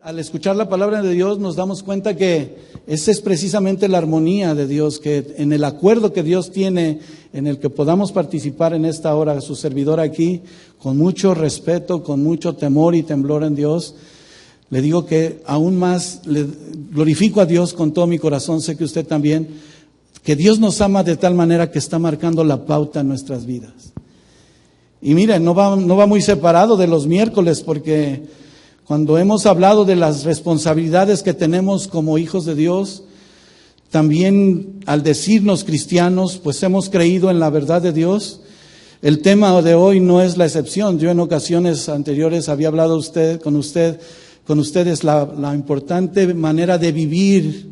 Al escuchar la palabra de Dios nos damos cuenta que esa es precisamente la armonía de Dios, que en el acuerdo que Dios tiene, en el que podamos participar en esta hora, su servidor aquí, con mucho respeto, con mucho temor y temblor en Dios, le digo que aún más le glorifico a Dios con todo mi corazón, sé que usted también, que Dios nos ama de tal manera que está marcando la pauta en nuestras vidas. Y miren, no va muy separado de los miércoles, porque cuando hemos hablado de las responsabilidades que tenemos como hijos de Dios, también al decirnos cristianos, pues hemos creído en la verdad de Dios. El tema de hoy no es la excepción. Yo en ocasiones anteriores había hablado con ustedes la importante manera de vivir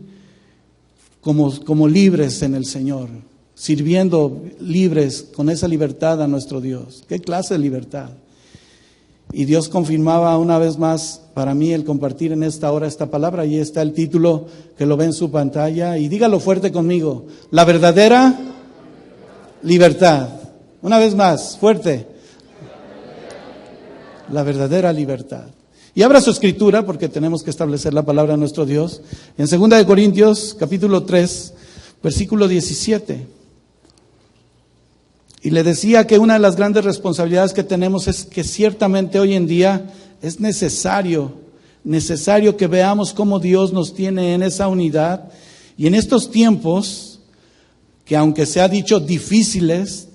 como libres en el Señor, sirviendo libres con esa libertad a nuestro Dios. ¿Qué clase de libertad? Y Dios confirmaba una vez más para mí el compartir en esta hora esta palabra. Ahí está el título que lo ve en su pantalla. Y dígalo fuerte conmigo: la verdadera libertad. Una vez más, fuerte. La verdadera libertad. Y abra su escritura, porque tenemos que establecer la palabra de nuestro Dios. En 2 Corintios, capítulo 3, versículo 17. Y le decía que una de las grandes responsabilidades que tenemos es que ciertamente hoy en día es necesario que veamos cómo Dios nos tiene en esa unidad. Y en estos tiempos, que aunque se ha dicho difíciles,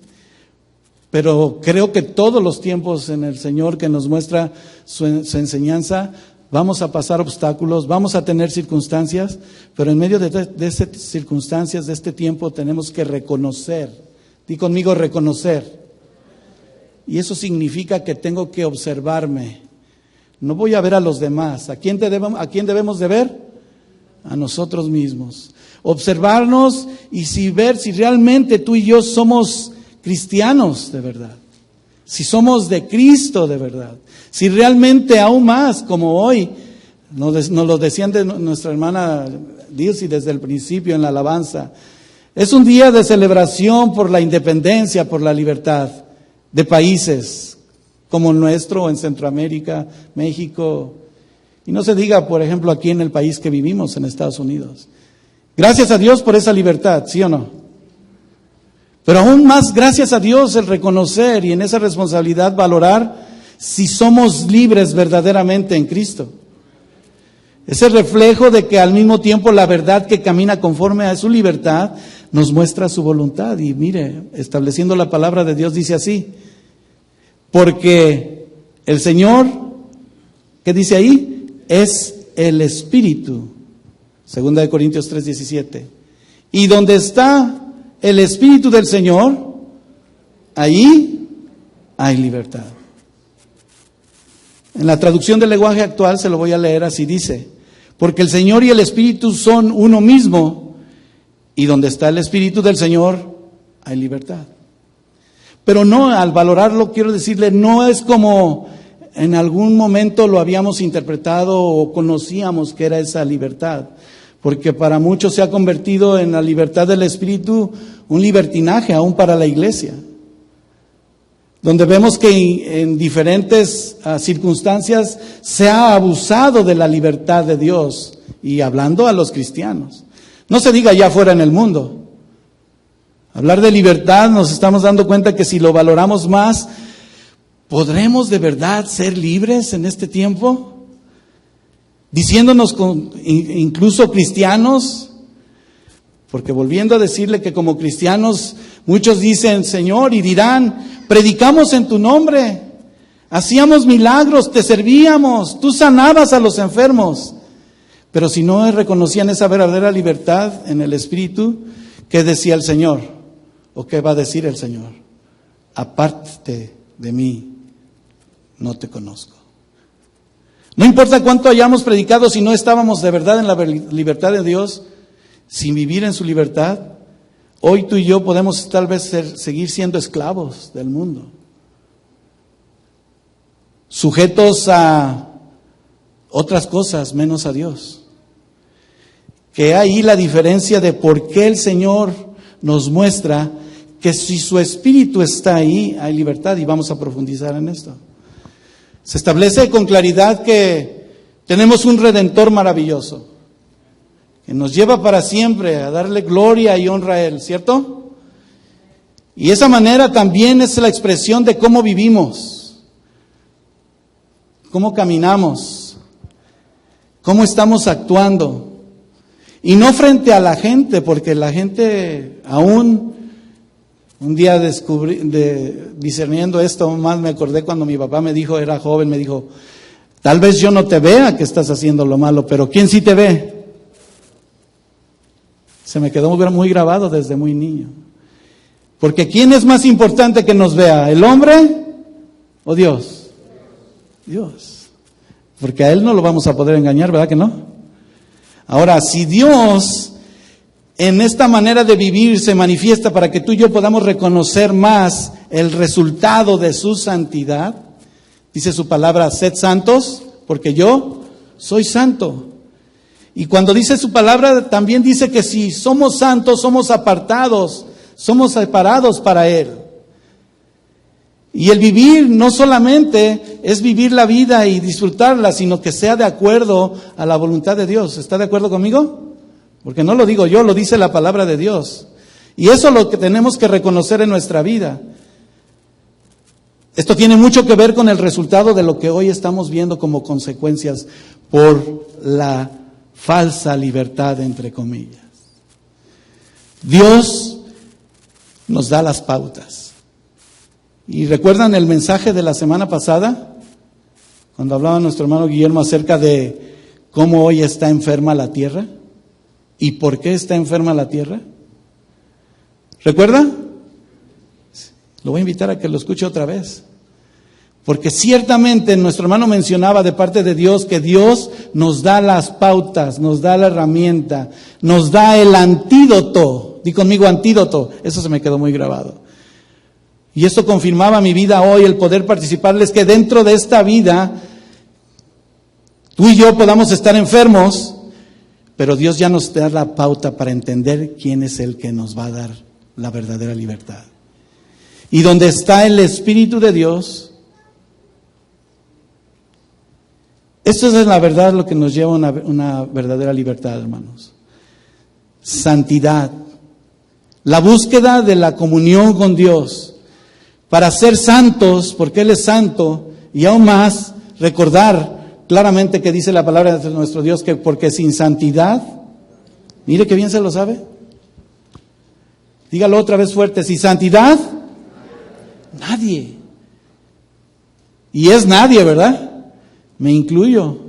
pero creo que todos los tiempos en el Señor que nos muestra su enseñanza, vamos a pasar obstáculos, vamos a tener circunstancias, pero en medio de esas circunstancias, de este tiempo, tenemos que reconocer. Di conmigo: reconocer. Y eso significa que tengo que observarme. No voy a ver a los demás. ¿A quién debemos de ver? A nosotros mismos. Observarnos y ver si realmente tú y yo somos cristianos de verdad. Si somos de Cristo de verdad. Si realmente aún más, como hoy, nos lo decían de nuestra hermana Dilcy desde el principio en la alabanza. Es un día de celebración por la independencia, por la libertad de países como el nuestro, en Centroamérica, México. Y no se diga, por ejemplo, aquí en el país que vivimos, en Estados Unidos. Gracias a Dios por esa libertad, ¿sí o no? Pero aún más gracias a Dios el reconocer y en esa responsabilidad valorar si somos libres verdaderamente en Cristo. Ese reflejo de que al mismo tiempo la verdad que camina conforme a su libertad nos muestra su voluntad. Y mire, estableciendo la palabra de Dios dice así: porque el Señor, ¿qué dice ahí? Es el Espíritu. 2 Corintios 3:17. Y donde está el Espíritu del Señor, ahí hay libertad. En la traducción del lenguaje actual se lo voy a leer así, dice: porque el Señor y el Espíritu son uno mismo, y donde está el Espíritu del Señor hay libertad. Pero no, al valorarlo quiero decirle, no es como en algún momento lo habíamos interpretado o conocíamos que era esa libertad, porque para muchos se ha convertido en la libertad del Espíritu un libertinaje aún para la iglesia, donde vemos que en diferentes circunstancias se ha abusado de la libertad de Dios, y hablando a los cristianos. No se diga ya fuera en el mundo. Hablar de libertad, nos estamos dando cuenta que si lo valoramos más, ¿podremos de verdad ser libres en este tiempo? Diciéndonos incluso cristianos, porque volviendo a decirle que como cristianos muchos dicen Señor y dirán, predicamos en tu nombre, hacíamos milagros, te servíamos, tú sanabas a los enfermos. Pero si no reconocían esa verdadera libertad en el Espíritu, ¿qué decía el Señor? ¿O qué va a decir el Señor? Apártate de mí, no te conozco. No importa cuánto hayamos predicado, si no estábamos de verdad en la libertad de Dios, sin vivir en su libertad, hoy tú y yo podemos tal vez seguir siendo esclavos del mundo, sujetos a otras cosas menos a Dios. Que ahí la diferencia de por qué el Señor nos muestra que si su Espíritu está ahí, hay libertad, y vamos a profundizar en esto. Se establece con claridad que Tenemos un Redentor maravilloso, que nos lleva para siempre a darle gloria y honra a Él, ¿cierto? Y esa manera también es la expresión de cómo vivimos, cómo caminamos, cómo estamos actuando. Y no frente a la gente, porque la gente aún, un día discerniendo esto, más me acordé cuando mi papá me dijo, era joven, me dijo, tal vez yo no te vea que estás haciendo lo malo, pero ¿quién sí te ve? Se me quedó muy grabado desde muy niño. Porque ¿quién es más importante que nos vea? ¿El hombre o Dios? Dios. Porque a Él no lo vamos a poder engañar, ¿verdad que no? Ahora, si Dios en esta manera de vivir se manifiesta para que tú y yo podamos reconocer más el resultado de su santidad, dice su palabra, sed santos, porque yo soy santo. Y cuando dice su palabra, también dice que si somos santos, somos apartados, somos separados para Él. Y el vivir no solamente es vivir la vida y disfrutarla, sino que sea de acuerdo a la voluntad de Dios. ¿Está de acuerdo conmigo? Porque no lo digo yo, lo dice la palabra de Dios. Y eso es lo que tenemos que reconocer en nuestra vida. Esto tiene mucho que ver con el resultado de lo que hoy estamos viendo como consecuencias por la falsa libertad, entre comillas. Dios nos da las pautas. ¿Y recuerdan el mensaje de la semana pasada? Cuando hablaba nuestro hermano Guillermo acerca de cómo hoy está enferma la tierra y por qué está enferma la tierra. ¿Recuerda? Lo voy a invitar a que lo escuche otra vez. Porque ciertamente nuestro hermano mencionaba de parte de Dios que Dios nos da las pautas, nos da la herramienta, nos da el antídoto. Di conmigo antídoto. Eso se me quedó muy grabado. Y esto confirmaba mi vida hoy, el poder participarles que dentro de esta vida, tú y yo podamos estar enfermos, pero Dios ya nos da la pauta para entender quién es el que nos va a dar la verdadera libertad. Y donde está el Espíritu de Dios, esto es la verdad lo que nos lleva a una verdadera libertad, hermanos. Santidad, la búsqueda de la comunión con Dios. Para ser santos, porque Él es santo, y aún más, recordar claramente que dice la palabra de nuestro Dios, que porque sin santidad, mire que bien se lo sabe. Dígalo otra vez fuerte, sin santidad, nadie. Y es nadie, ¿verdad? Me incluyo.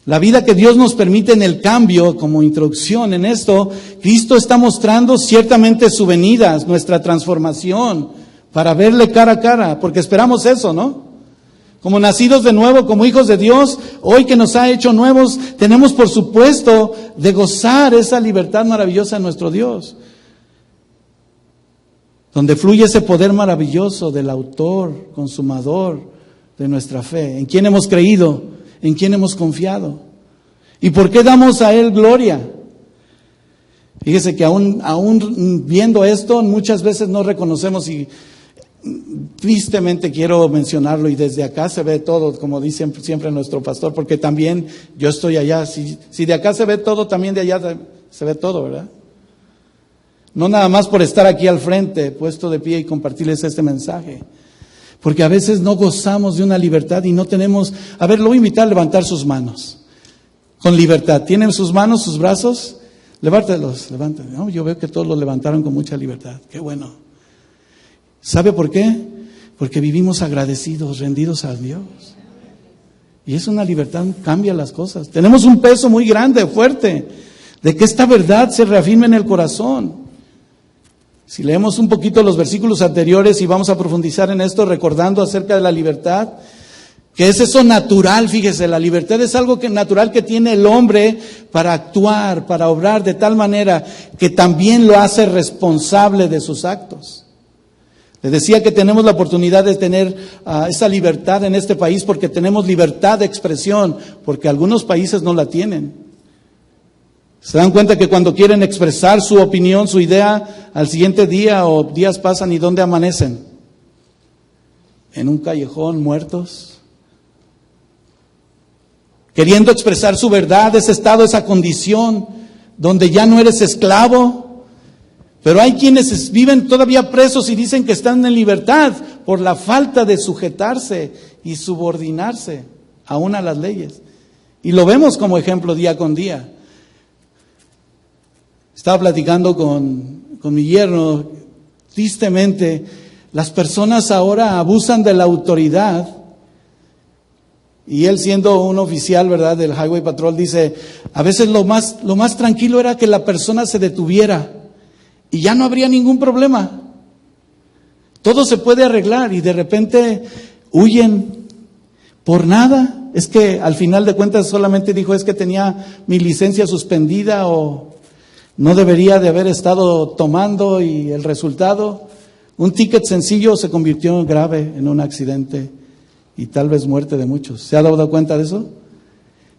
La vida que Dios nos permite en el cambio, como introducción en esto, Cristo está mostrando ciertamente su venida, nuestra transformación, para verle cara a cara, porque esperamos eso, ¿no? Como nacidos de nuevo, como hijos de Dios, hoy que nos ha hecho nuevos, tenemos por supuesto de gozar esa libertad maravillosa de nuestro Dios, donde fluye ese poder maravilloso del autor, consumador de nuestra fe. ¿En quién hemos creído? ¿En quién hemos confiado? ¿Y por qué damos a Él gloria? Fíjese que aún viendo esto, muchas veces no reconocemos y tristemente quiero mencionarlo y desde acá se ve todo, como dice siempre nuestro pastor, porque también yo estoy allá. Si de acá se ve todo, también de allá se ve todo, ¿verdad? No nada más por estar aquí al frente, puesto de pie y compartirles este mensaje. Porque a veces no gozamos de una libertad y no tenemos... A ver, lo voy a invitar a levantar sus manos. Con libertad. ¿Tienen sus manos, sus brazos? Levántalos, levántalos. No, yo veo que todos los levantaron con mucha libertad. Qué bueno. ¿Sabe por qué? Porque vivimos agradecidos, rendidos a Dios. Y es una libertad, cambia las cosas. Tenemos un peso muy grande, fuerte, de que esta verdad se reafirme en el corazón. Si leemos un poquito los versículos anteriores y vamos a profundizar en esto, recordando acerca de la libertad, que es eso natural, fíjese, la libertad es algo natural que tiene el hombre para actuar, para obrar de tal manera que también lo hace responsable de sus actos. Le decía que tenemos la oportunidad de tener esa libertad en este país porque tenemos libertad de expresión, porque algunos países no la tienen. Se dan cuenta que cuando quieren expresar su opinión, su idea, al siguiente día o días pasan y ¿dónde amanecen? En un callejón, muertos. queriendo expresar su verdad, ese estado, esa condición donde ya no eres esclavo. Pero hay quienes viven todavía presos y dicen que están en libertad por la falta de sujetarse y subordinarse aún a las leyes. Y lo vemos como ejemplo día con día. Estaba platicando con mi yerno, tristemente, las personas ahora abusan de la autoridad. Y él, siendo un oficial, ¿verdad?, del Highway Patrol, dice, a veces lo más tranquilo era que la persona se detuviera y ya no habría ningún problema. Todo se puede arreglar y de repente huyen por nada. Es que al final de cuentas solamente dijo, es que tenía mi licencia suspendida o no debería de haber estado tomando, y el resultado, un ticket sencillo se convirtió en grave en un accidente y tal vez muerte de muchos. ¿Se ha dado cuenta de eso?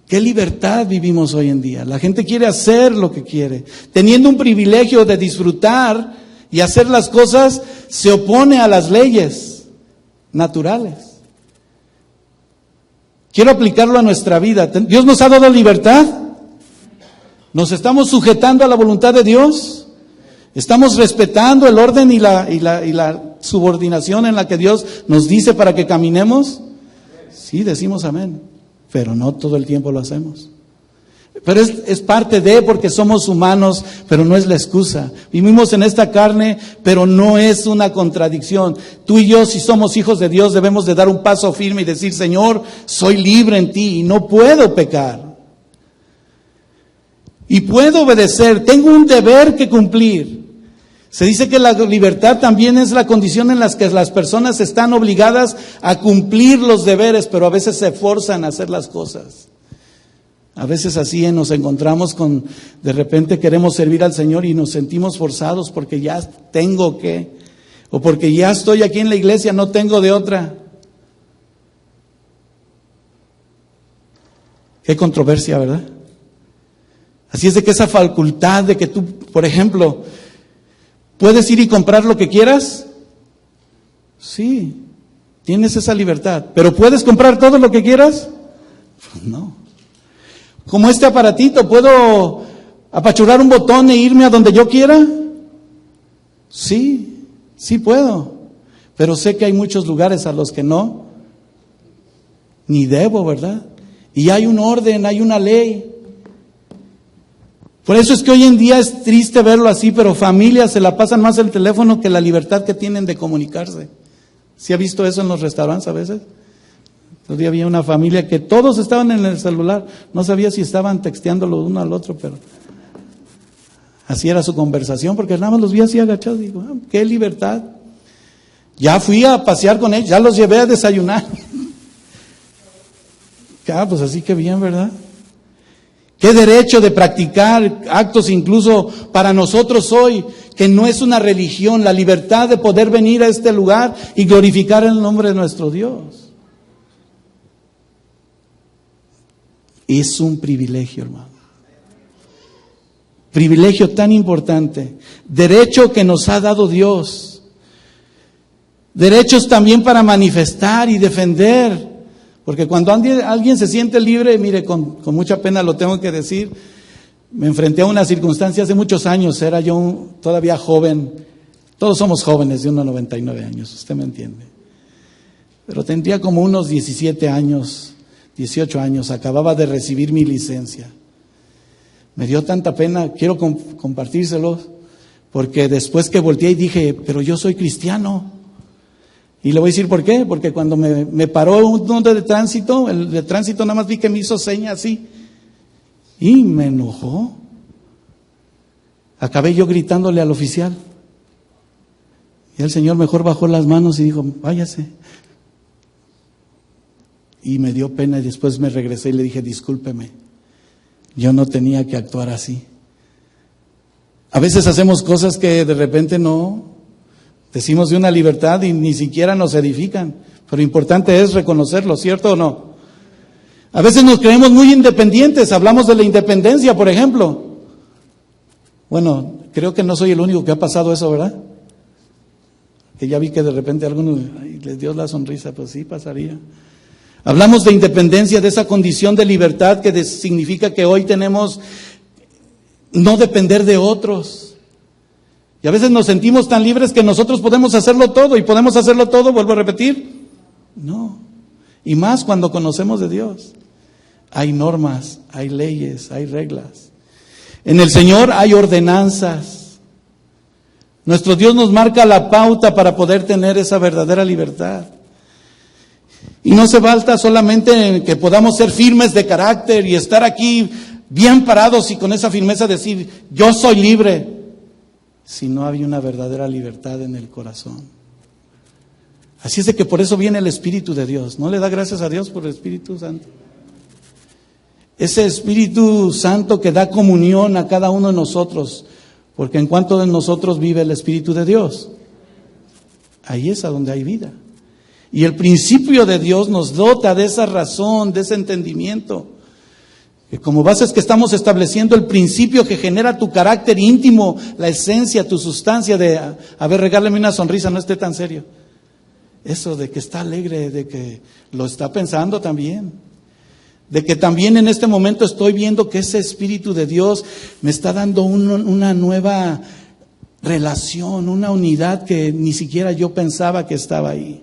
¿Qué libertad vivimos hoy en día? La gente quiere hacer lo que quiere. Teniendo un privilegio de disfrutar y hacer las cosas, se opone a las leyes naturales. Quiero aplicarlo a nuestra vida. ¿Dios nos ha dado libertad? ¿Nos estamos sujetando a la voluntad de Dios? ¿Estamos respetando el orden y la subordinación en la que Dios nos dice para que caminemos? Sí, decimos amén, pero no todo el tiempo lo hacemos. Pero es parte de, porque somos humanos, pero no es la excusa. Vivimos en esta carne, pero no es una contradicción. Tú y yo, si somos hijos de Dios, debemos de dar un paso firme y decir, Señor, soy libre en ti y no puedo pecar. Y puedo obedecer, tengo un deber que cumplir. Se dice que la libertad también es la condición en la que las personas están obligadas a cumplir los deberes, pero a veces se forzan a hacer las cosas. A veces así nos encontramos con, de repente queremos servir al Señor y nos sentimos forzados porque ya tengo que, o porque ya estoy aquí en la iglesia, no tengo de otra. Qué controversia, ¿verdad? Así es de que esa facultad de que tú, por ejemplo, ¿puedes ir y comprar lo que quieras? Sí, tienes esa libertad. ¿Pero puedes comprar todo lo que quieras? Pues no. Como este aparatito, ¿puedo apachurrar un botón e irme a donde yo quiera? Sí, sí puedo. Pero sé que hay muchos lugares a los que no, ni debo, ¿verdad? Y hay un orden, hay una ley. Por eso es que hoy en día es triste verlo así, pero familias se la pasan más el teléfono que la libertad que tienen de comunicarse. ¿Sí ha visto eso en los restaurantes a veces? Todavía había una familia que todos estaban en el celular, no sabía si estaban texteándolo uno al otro, pero así era su conversación, porque nada más los vi así agachados, digo, qué libertad. Ya fui a pasear con ellos, ya los llevé a desayunar. Pues así que bien, ¿verdad? Qué derecho de practicar actos incluso para nosotros hoy, que no es una religión, la libertad de poder venir a este lugar y glorificar el nombre de nuestro Dios. Es un privilegio, hermano. Privilegio tan importante. Derecho que nos ha dado Dios. Derechos también para manifestar y defender. Porque cuando alguien se siente libre, mire, con mucha pena lo tengo que decir, me enfrenté a una circunstancia hace muchos años, era yo todavía joven, todos somos jóvenes de unos 99 años, usted me entiende. Pero tendría como unos 17 años, 18 años, acababa de recibir mi licencia. Me dio tanta pena, quiero compartírselo, porque después que volteé y dije, pero yo soy cristiano. Y le voy a decir por qué, porque cuando me paró un de tránsito, el de tránsito nada más vi que me hizo seña así, y me enojó. Acabé yo gritándole al oficial. Y el señor mejor bajó las manos y dijo, váyase. Y me dio pena y después me regresé y le dije, discúlpeme, yo no tenía que actuar así. A veces hacemos cosas que de repente no, decimos de una libertad y ni siquiera nos edifican, pero importante es reconocerlo, ¿cierto o no? A veces nos creemos muy independientes, hablamos de la independencia, por ejemplo. Bueno, creo que no soy el único que ha pasado eso, ¿verdad? Que ya vi que de repente a algunos les dio la sonrisa, pues sí, pasaría. Hablamos de independencia, de esa condición de libertad que significa que hoy tenemos no depender de otros. Y a veces nos sentimos tan libres que nosotros podemos hacerlo todo, y podemos hacerlo todo, vuelvo a repetir, no. Y más cuando conocemos de Dios. Hay normas, hay leyes, hay reglas. En el Señor hay ordenanzas. Nuestro Dios nos marca la pauta para poder tener esa verdadera libertad. Y no se falta solamente en que podamos ser firmes de carácter y estar aquí bien parados y con esa firmeza decir, yo soy libre, si no hay una verdadera libertad en el corazón. Así es de que por eso viene el Espíritu de Dios. ¿No le da gracias a Dios por el Espíritu Santo? Ese Espíritu Santo que da comunión a cada uno de nosotros, porque en cuanto de nosotros vive el Espíritu de Dios, ahí es a donde hay vida. Y el principio de Dios nos dota de esa razón, de ese entendimiento. Que como base es que estamos estableciendo el principio que genera tu carácter íntimo, la esencia, tu sustancia de, a ver, regálame una sonrisa, no esté tan serio. Eso de que está alegre, de que lo está pensando también. De que también en este momento estoy viendo que ese Espíritu de Dios me está dando una nueva relación, una unidad que ni siquiera yo pensaba que estaba ahí.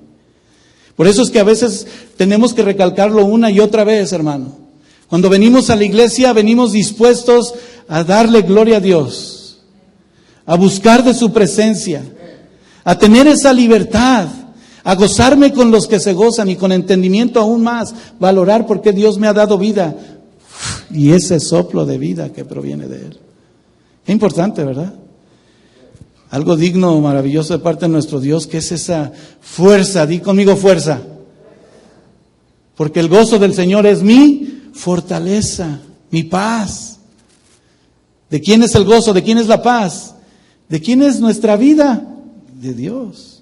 Por eso es que a veces tenemos que recalcarlo una y otra vez, hermano. Cuando venimos a la iglesia, venimos dispuestos a darle gloria a Dios, a buscar de su presencia, a tener esa libertad, a gozarme con los que se gozan y con entendimiento aún más, valorar por qué Dios me ha dado vida y ese soplo de vida que proviene de Él. Qué importante, ¿verdad? Algo digno, maravilloso de parte de nuestro Dios, que es esa fuerza. Di conmigo fuerza. Porque el gozo del Señor es mi fortaleza, mi paz. ¿De quién es el gozo? ¿De quién es la paz? ¿De quién es nuestra vida? De Dios.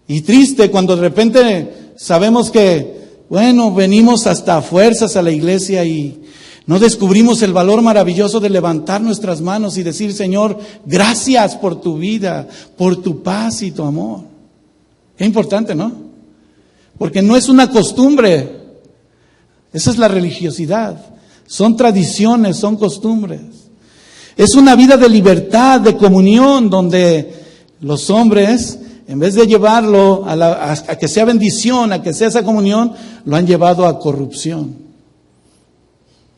Y triste cuando de repente sabemos que, bueno, venimos hasta fuerzas a la iglesia y no descubrimos el valor maravilloso de levantar nuestras manos y decir, Señor, gracias por tu vida, por tu paz y tu amor. Qué importante, ¿no? Porque no es una costumbre. Esa es la religiosidad. Son tradiciones, son costumbres. Es una vida de libertad, de comunión, donde los hombres, en vez de llevarlo a que sea bendición, a que sea esa comunión, lo han llevado a corrupción.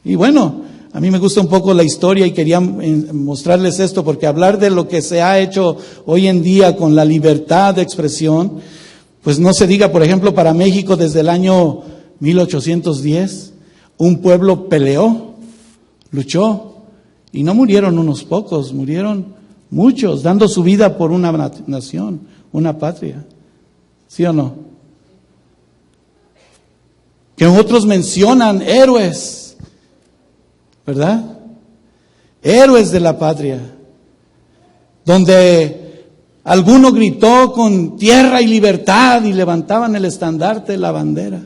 Y bueno, a mí me gusta un poco la historia y quería mostrarles esto, porque hablar de lo que se ha hecho hoy en día con la libertad de expresión, pues no se diga, por ejemplo, para México desde el año 1810, un pueblo peleó, luchó, y no murieron unos pocos, murieron muchos, dando su vida por una nación, una patria. ¿Sí o no? Que otros mencionan héroes, ¿verdad? Héroes de la patria, donde alguno gritó con tierra y libertad y levantaban el estandarte, la bandera.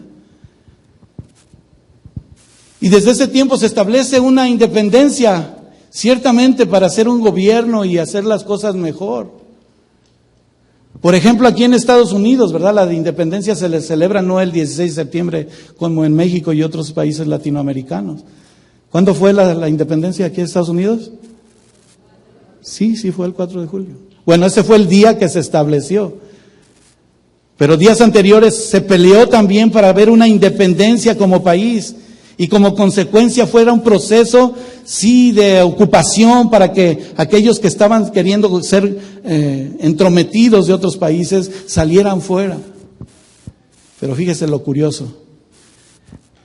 Y desde ese tiempo se establece una independencia, ciertamente para hacer un gobierno y hacer las cosas mejor. Por ejemplo, aquí en Estados Unidos, ¿verdad? La independencia se le celebra no el 16 de septiembre como en México y otros países latinoamericanos. ¿Cuándo fue la independencia aquí en Estados Unidos? Sí fue el 4 de julio. Bueno, ese fue el día que se estableció. Pero días anteriores se peleó también para ver una independencia como país. Y como consecuencia fuera un proceso, sí, de ocupación para que aquellos que estaban queriendo ser entrometidos de otros países salieran fuera. Pero fíjese lo curioso.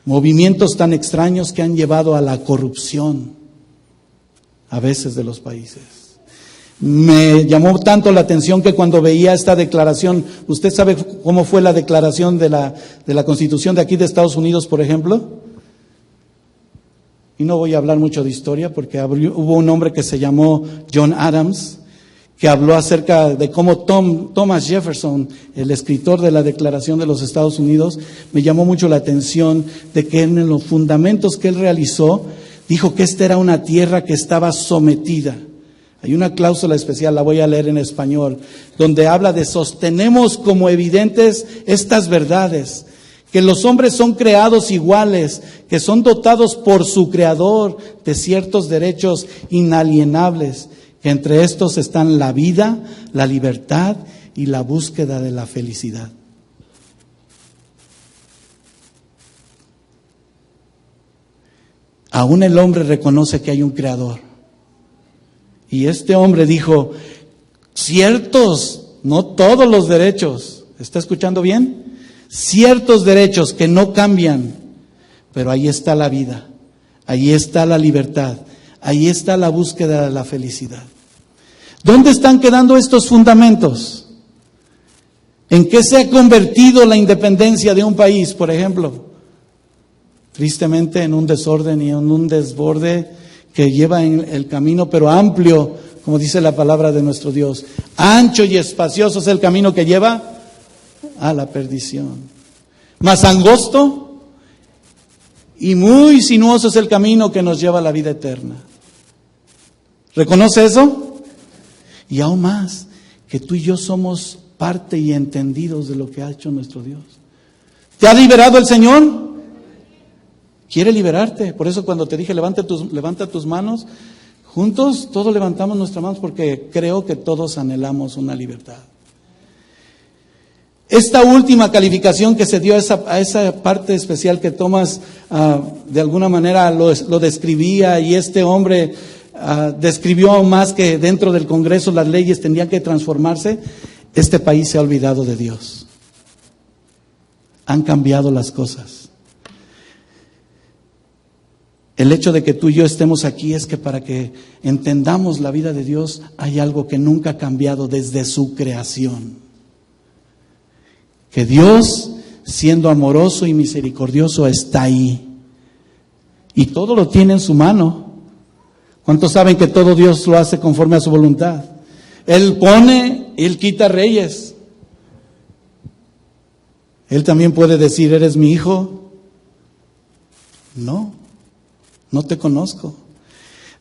Movimientos tan extraños que han llevado a la corrupción a veces de los países. Me llamó tanto la atención que cuando veía esta declaración, ¿usted sabe cómo fue la declaración de la Constitución de aquí de Estados Unidos, por ejemplo? Y no voy a hablar mucho de historia porque hubo un hombre que se llamó John Adams, que habló acerca de cómo Thomas Jefferson, el escritor de la Declaración de los Estados Unidos, me llamó mucho la atención de que en los fundamentos que él realizó, dijo que esta era una tierra que estaba sometida. Hay una cláusula especial, la voy a leer en español, donde habla de sostenemos como evidentes estas verdades, que los hombres son creados iguales, que son dotados por su Creador de ciertos derechos inalienables, que entre estos están la vida, la libertad y la búsqueda de la felicidad. Aún el hombre reconoce que hay un Creador. Y este hombre dijo, ciertos, no todos los derechos, ¿está escuchando bien? Ciertos derechos que no cambian, pero ahí está la vida, ahí está la libertad, ahí está la búsqueda de la felicidad. ¿Dónde están quedando estos fundamentos? ¿En qué se ha convertido la independencia de un país, por ejemplo? Tristemente en un desorden y en un desborde que lleva en el camino, pero amplio, como dice la palabra de nuestro Dios. Ancho y espacioso es el camino que lleva a la perdición. Más angosto y muy sinuoso es el camino que nos lleva a la vida eterna. ¿Reconoce eso? Y aún más, que tú y yo somos parte y entendidos de lo que ha hecho nuestro Dios. ¿Te ha liberado el Señor? Quiere liberarte. Por eso cuando te dije levanta tus manos, juntos todos levantamos nuestras manos porque creo que todos anhelamos una libertad. Esta última calificación que se dio a esa parte especial que Tomás de alguna manera lo describía, y este hombre describió aún más que dentro del Congreso las leyes tendrían que transformarse. Este país se ha olvidado de Dios. Han cambiado las cosas. El hecho de que tú y yo estemos aquí es que para que entendamos la vida de Dios hay algo que nunca ha cambiado desde su creación. Que Dios, siendo amoroso y misericordioso, está ahí. Y todo lo tiene en su mano. ¿Cuántos saben que todo Dios lo hace conforme a su voluntad? Él pone, Él quita reyes. Él también puede decir, ¿eres mi hijo? No te conozco.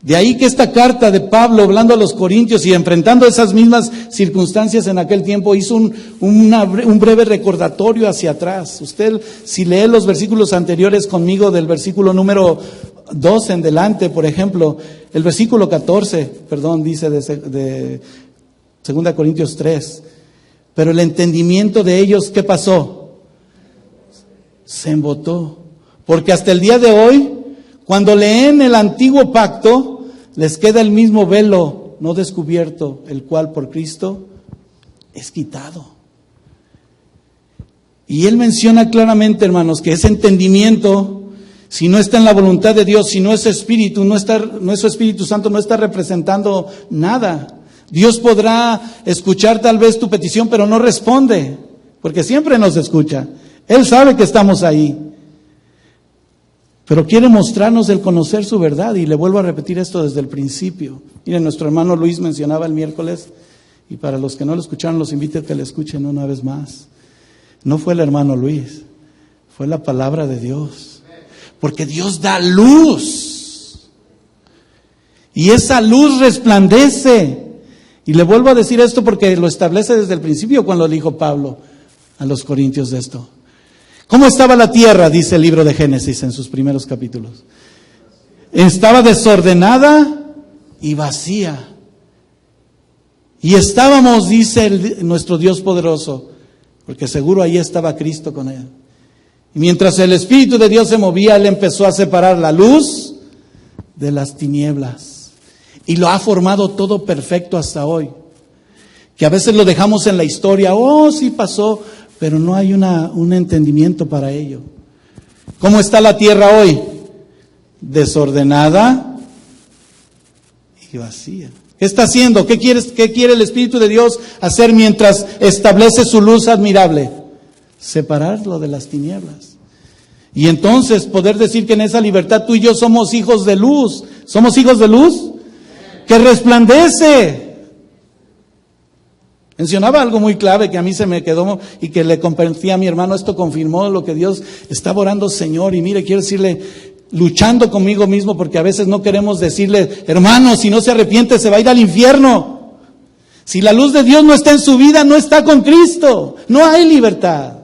De ahí que esta carta de Pablo hablando a los corintios y enfrentando esas mismas circunstancias en aquel tiempo hizo un breve recordatorio hacia atrás. Usted, si lee los versículos anteriores conmigo, del versículo número 2 en delante, por ejemplo, el versículo 14, dice de 2 Corintios 3. Pero el entendimiento de ellos, ¿qué pasó? Se embotó. Porque hasta el día de hoy, cuando leen el antiguo pacto, les queda el mismo velo no descubierto, el cual por Cristo es quitado. Y él menciona claramente, hermanos, que ese entendimiento, si no está en la voluntad de Dios, si no es Espíritu, no es su Espíritu Santo, no está representando nada. Dios podrá escuchar tal vez tu petición, pero no responde, porque siempre nos escucha. Él sabe que estamos ahí. Pero quiere mostrarnos el conocer su verdad, y le vuelvo a repetir esto desde el principio. Miren, nuestro hermano Luis mencionaba el miércoles, y para los que no lo escucharon, los invito a que le escuchen una vez más. No fue el hermano Luis, fue la palabra de Dios. Porque Dios da luz, y esa luz resplandece. Y le vuelvo a decir esto porque lo establece desde el principio cuando le dijo Pablo a los corintios de esto. ¿Cómo estaba la tierra? Dice el libro de Génesis en sus primeros capítulos. Estaba desordenada y vacía. Y estábamos, dice nuestro Dios poderoso, porque seguro ahí estaba Cristo con él. Y mientras el Espíritu de Dios se movía, Él empezó a separar la luz de las tinieblas. Y lo ha formado todo perfecto hasta hoy. Que a veces lo dejamos en la historia, sí pasó, pero no hay un entendimiento para ello. ¿Cómo está la tierra hoy? Desordenada y vacía. ¿Qué está haciendo? ¿Qué quiere el Espíritu de Dios hacer mientras establece su luz admirable? Separarlo de las tinieblas. Y entonces poder decir que en esa libertad tú y yo somos hijos de luz. ¿Somos hijos de luz? Que resplandece. Mencionaba algo muy clave que a mí se me quedó y que le compartí a mi hermano. Esto confirmó lo que Dios estaba orando, Señor. Y mire, quiero decirle, luchando conmigo mismo porque a veces no queremos decirle, hermano, si no se arrepiente se va a ir al infierno. Si la luz de Dios no está en su vida, no está con Cristo. No hay libertad.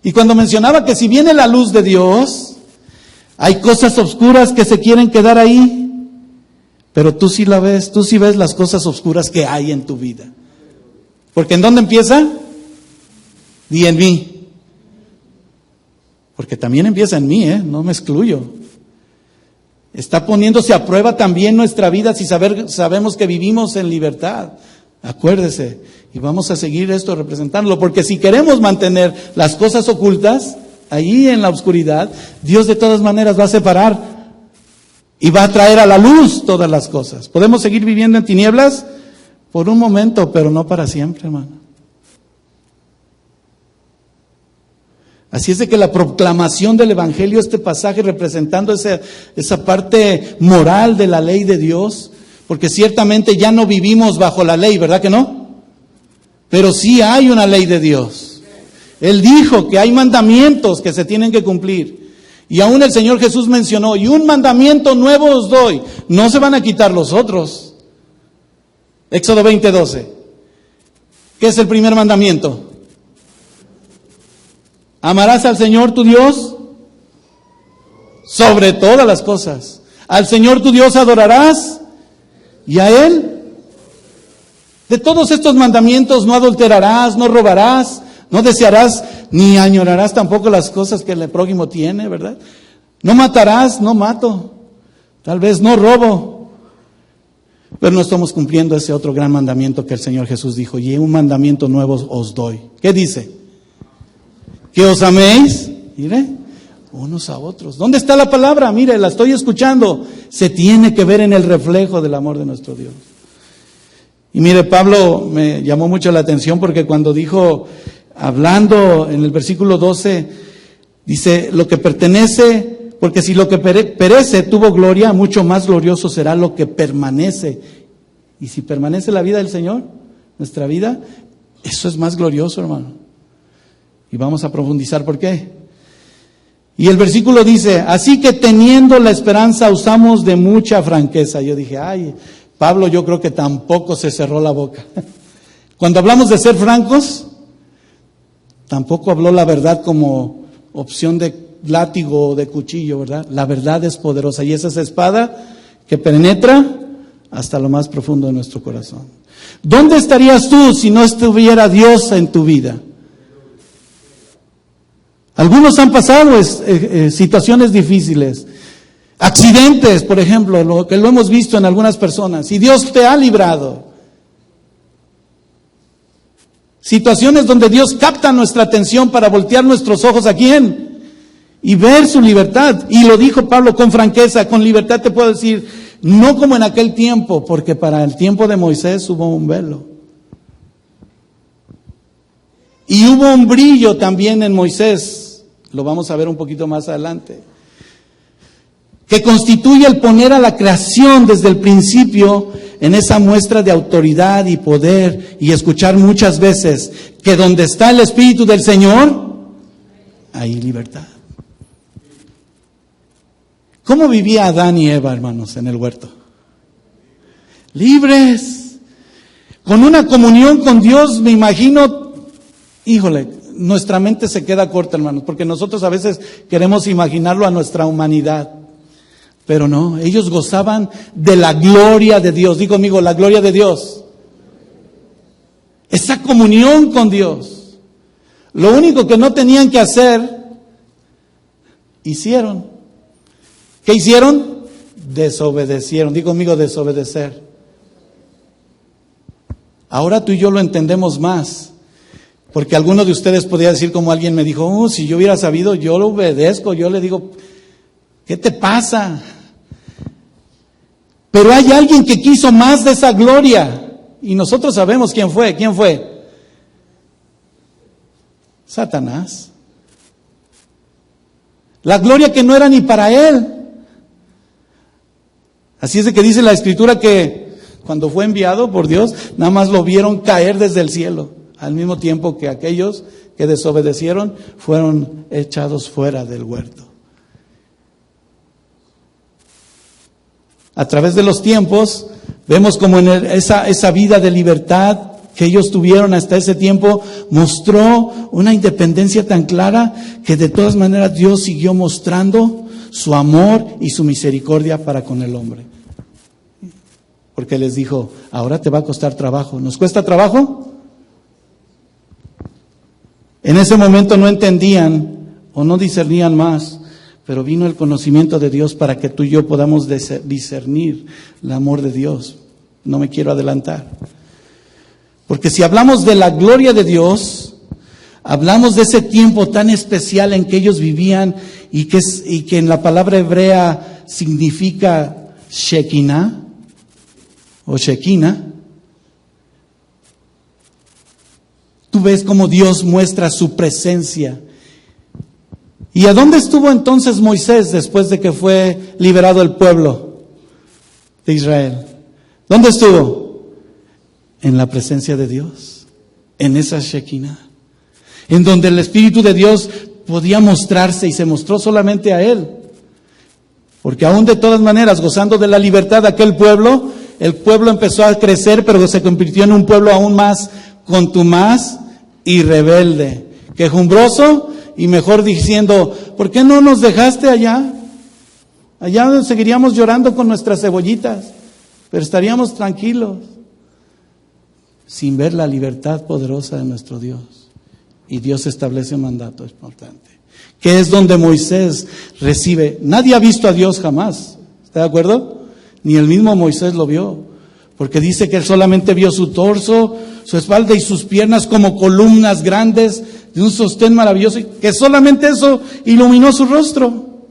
Y cuando mencionaba que si viene la luz de Dios, hay cosas oscuras que se quieren quedar ahí. Pero tú sí la ves, tú sí ves las cosas oscuras que hay en tu vida. Porque ¿en dónde empieza? Y en mí. Porque también empieza en mí, no me excluyo. Está poniéndose a prueba también nuestra vida si sabemos que vivimos en libertad. Acuérdese, y vamos a seguir esto representándolo, porque si queremos mantener las cosas ocultas, ahí en la oscuridad, Dios de todas maneras va a separar y va a traer a la luz todas las cosas. ¿Podemos seguir viviendo en tinieblas? Por un momento, pero no para siempre, hermano. Así es de que la proclamación del Evangelio, este pasaje representando esa parte moral de la ley de Dios, porque ciertamente ya no vivimos bajo la ley, ¿verdad que no? Pero sí hay una ley de Dios. Él dijo que hay mandamientos que se tienen que cumplir. Y aún el Señor Jesús mencionó, y un mandamiento nuevo os doy, no se van a quitar los otros. Éxodo 20:12. ¿Qué es el primer mandamiento? Amarás al Señor tu Dios sobre todas las cosas. Al Señor tu Dios adorarás y a Él. De todos estos mandamientos, no adulterarás, no robarás, no desearás, ni añorarás tampoco las cosas que el prójimo tiene, ¿verdad? No matarás, no mato. Tal vez no robo. Pero no estamos cumpliendo ese otro gran mandamiento que el Señor Jesús dijo. Y un mandamiento nuevo os doy. ¿Qué dice? Que os améis, mire, unos a otros. ¿Dónde está la palabra? Mire, la estoy escuchando. Se tiene que ver en el reflejo del amor de nuestro Dios. Y mire, Pablo me llamó mucho la atención porque cuando dijo, hablando en el versículo 12, dice, lo que pertenece, porque si lo que perece tuvo gloria, mucho más glorioso será lo que permanece. Y si permanece la vida del Señor, nuestra vida, eso es más glorioso, hermano. Y vamos a profundizar por qué. Y el versículo dice, así que teniendo la esperanza usamos de mucha franqueza. Yo dije, ay, Pablo yo creo que tampoco se cerró la boca. Cuando hablamos de ser francos, tampoco habló la verdad como opción de látigo o de cuchillo, ¿verdad? La verdad es poderosa y esa es espada que penetra hasta lo más profundo de nuestro corazón. ¿Dónde estarías tú si no estuviera Dios en tu vida? Algunos han pasado situaciones difíciles, accidentes, por ejemplo, lo que lo hemos visto en algunas personas, y Dios te ha librado. Situaciones donde Dios capta nuestra atención para voltear nuestros ojos ¿a quién? Y ver su libertad. Y lo dijo Pablo con franqueza, con libertad te puedo decir, no como en aquel tiempo, porque para el tiempo de Moisés hubo un velo. Y hubo un brillo también en Moisés. Lo vamos a ver un poquito más adelante. Que constituye el poner a la creación desde el principio en esa muestra de autoridad y poder y escuchar muchas veces que donde está el Espíritu del Señor, hay libertad. ¿Cómo vivía Adán y Eva, hermanos, en el huerto? Libres, con una comunión con Dios, me imagino, híjole, nuestra mente se queda corta, hermanos, porque nosotros a veces queremos imaginarlo a nuestra humanidad. Pero no, ellos gozaban de la gloria de Dios. Digo conmigo, la gloria de Dios. Esa comunión con Dios. Lo único que no tenían que hacer, hicieron. ¿Qué hicieron? Desobedecieron. Digo conmigo, desobedecer. Ahora tú y yo lo entendemos más. Porque alguno de ustedes podría decir como alguien me dijo, si yo hubiera sabido, yo lo obedezco. Yo le digo, ¿qué te pasa? Pero hay alguien que quiso más de esa gloria. Y nosotros sabemos quién fue. ¿Quién fue? Satanás. La gloria que no era ni para él. Así es de que dice la Escritura que cuando fue enviado por Dios, nada más lo vieron caer desde el cielo. Al mismo tiempo que aquellos que desobedecieron fueron echados fuera del huerto. A través de los tiempos vemos como en esa vida de libertad que ellos tuvieron hasta ese tiempo mostró una independencia tan clara que de todas maneras Dios siguió mostrando su amor y su misericordia para con el hombre. Porque les dijo, ahora te va a costar trabajo. ¿Nos cuesta trabajo? En ese momento no entendían o no discernían más, pero vino el conocimiento de Dios para que tú y yo podamos discernir el amor de Dios. No me quiero adelantar. Porque si hablamos de la gloria de Dios, hablamos de ese tiempo tan especial en que ellos vivían y que en la palabra hebrea significa Shekinah o Shekinah. Tú ves cómo Dios muestra su presencia. ¿Y a dónde estuvo entonces Moisés después de que fue liberado el pueblo de Israel? ¿Dónde estuvo? En la presencia de Dios, en esa Shekinah, en donde el Espíritu de Dios podía mostrarse y se mostró solamente a Él. Porque aún de todas maneras, gozando de la libertad de aquel pueblo, el pueblo empezó a crecer, pero se convirtió en un pueblo aún más contumaz y rebelde, quejumbroso y mejor diciendo, ¿por qué no nos dejaste allá? Allá seguiríamos llorando con nuestras cebollitas, pero estaríamos tranquilos, sin ver la libertad poderosa de nuestro Dios. Y Dios establece un mandato importante, que es donde Moisés recibe. Nadie ha visto a Dios jamás, ¿está de acuerdo? Ni el mismo Moisés lo vio, porque dice que él solamente vio su torso, su espalda y sus piernas como columnas grandes de un sostén maravilloso, y que solamente eso iluminó su rostro.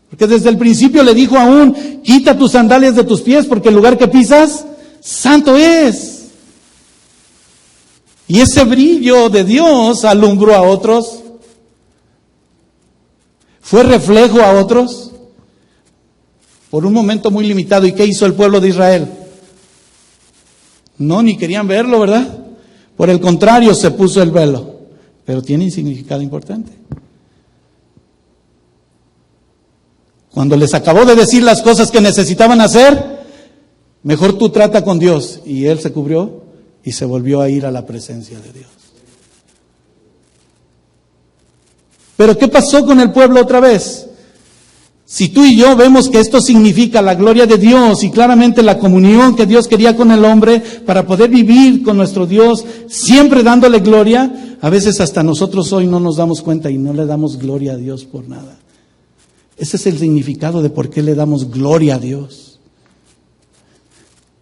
Porque desde el principio le dijo aún, quita tus sandalias de tus pies, porque el lugar que pisas, santo es. Y ese brillo de Dios alumbró a otros, fue reflejo a otros, por un momento muy limitado. ¿Y qué hizo el pueblo de Israel? No, ni querían verlo, ¿verdad? Por el contrario, se puso el velo. Pero tiene un significado importante. Cuando les acabó de decir las cosas que necesitaban hacer, mejor tú trata con Dios. Y él se cubrió y se volvió a ir a la presencia de Dios. Pero ¿qué pasó con el pueblo otra vez? Si tú y yo vemos que esto significa la gloria de Dios y claramente la comunión que Dios quería con el hombre para poder vivir con nuestro Dios, siempre dándole gloria, a veces hasta nosotros hoy no nos damos cuenta y no le damos gloria a Dios por nada. Ese es el significado de por qué le damos gloria a Dios.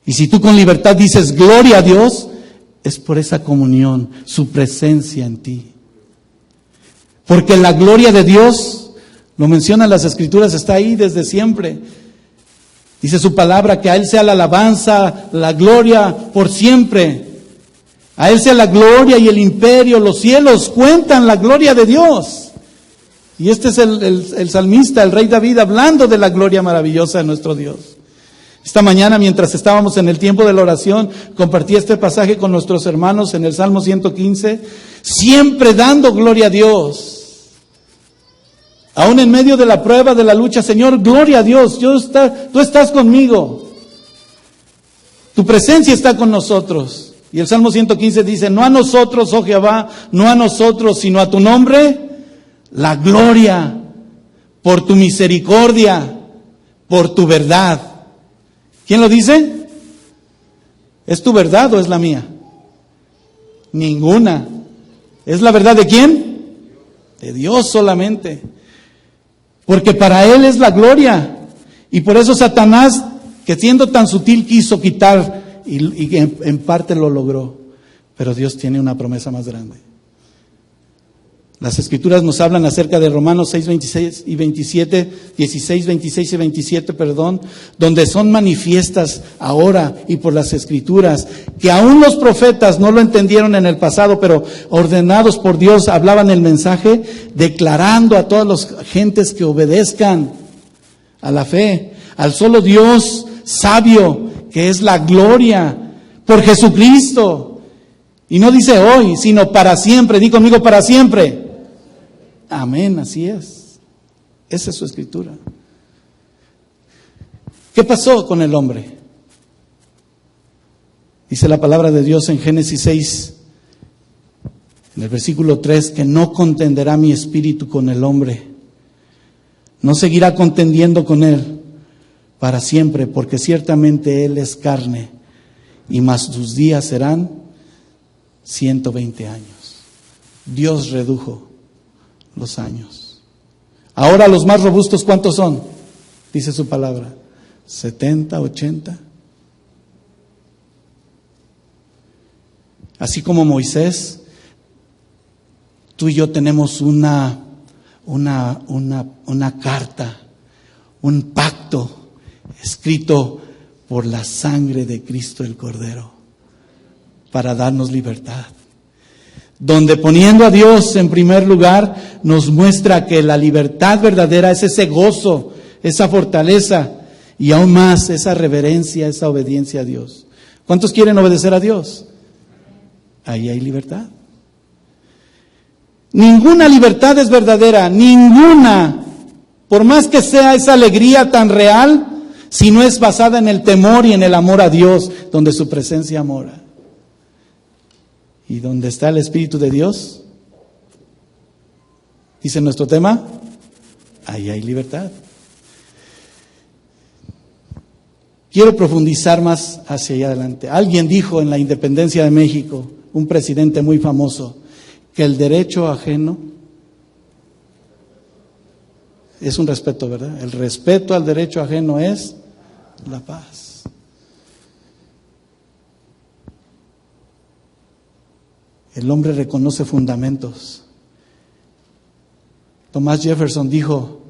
Y si tú con libertad dices gloria a Dios, es por esa comunión, su presencia en ti. Porque la gloria de Dios, lo mencionan las Escrituras, está ahí desde siempre. Dice su palabra que a Él sea la alabanza, la gloria por siempre. A Él sea la gloria y el imperio, los cielos cuentan la gloria de Dios. Y este es el salmista, el rey David, hablando de la gloria maravillosa de nuestro Dios. Esta mañana, mientras estábamos en el tiempo de la oración, compartí este pasaje con nuestros hermanos en el Salmo 115, siempre dando gloria a Dios. Aún en medio de la prueba, de la lucha, Señor, gloria a Dios, tú estás conmigo. Tu presencia está con nosotros. Y el Salmo 115 dice, no a nosotros, oh Jehová, no a nosotros, sino a tu nombre, la gloria, por tu misericordia, por tu verdad. ¿Quién lo dice? ¿Es tu verdad o es la mía? Ninguna. ¿Es la verdad de quién? De Dios solamente. Porque para Él es la gloria. Y por eso Satanás, que siendo tan sutil, quiso quitar y en parte lo logró. Pero Dios tiene una promesa más grande. Las Escrituras nos hablan acerca de Romanos 6, 26 y 27, 16, 26 y 27, donde son manifiestas ahora y por las Escrituras, que aún los profetas no lo entendieron en el pasado, pero ordenados por Dios hablaban el mensaje, declarando a todas las gentes que obedezcan a la fe, al solo Dios sabio, que es la gloria, por Jesucristo. Y no dice hoy, sino para siempre. Di conmigo, para siempre. Amén, así es. Esa es su escritura. ¿Qué pasó con el hombre? Dice la palabra de Dios en Génesis 6, en el versículo 3, que no contenderá mi espíritu con el hombre. No seguirá contendiendo con él para siempre, porque ciertamente él es carne, y más sus días serán 120 años. Dios redujo los años. Ahora los más robustos, ¿cuántos son? Dice su palabra, 70, 80. Así como Moisés, tú y yo tenemos una carta, un pacto escrito por la sangre de Cristo el Cordero para darnos libertad. Donde poniendo a Dios en primer lugar nos muestra que la libertad verdadera es ese gozo, esa fortaleza y aún más esa reverencia, esa obediencia a Dios. ¿Cuántos quieren obedecer a Dios? Ahí hay libertad. Ninguna libertad es verdadera, ninguna, por más que sea esa alegría tan real, si no es basada en el temor y en el amor a Dios, donde su presencia mora. Y donde está el Espíritu de Dios, dice nuestro tema, ahí hay libertad. Quiero profundizar más hacia allá adelante. Alguien dijo en la independencia de México, un presidente muy famoso, que el derecho ajeno es un respeto, ¿verdad? El respeto al derecho ajeno es la paz. El hombre reconoce fundamentos. Thomas Jefferson dijo,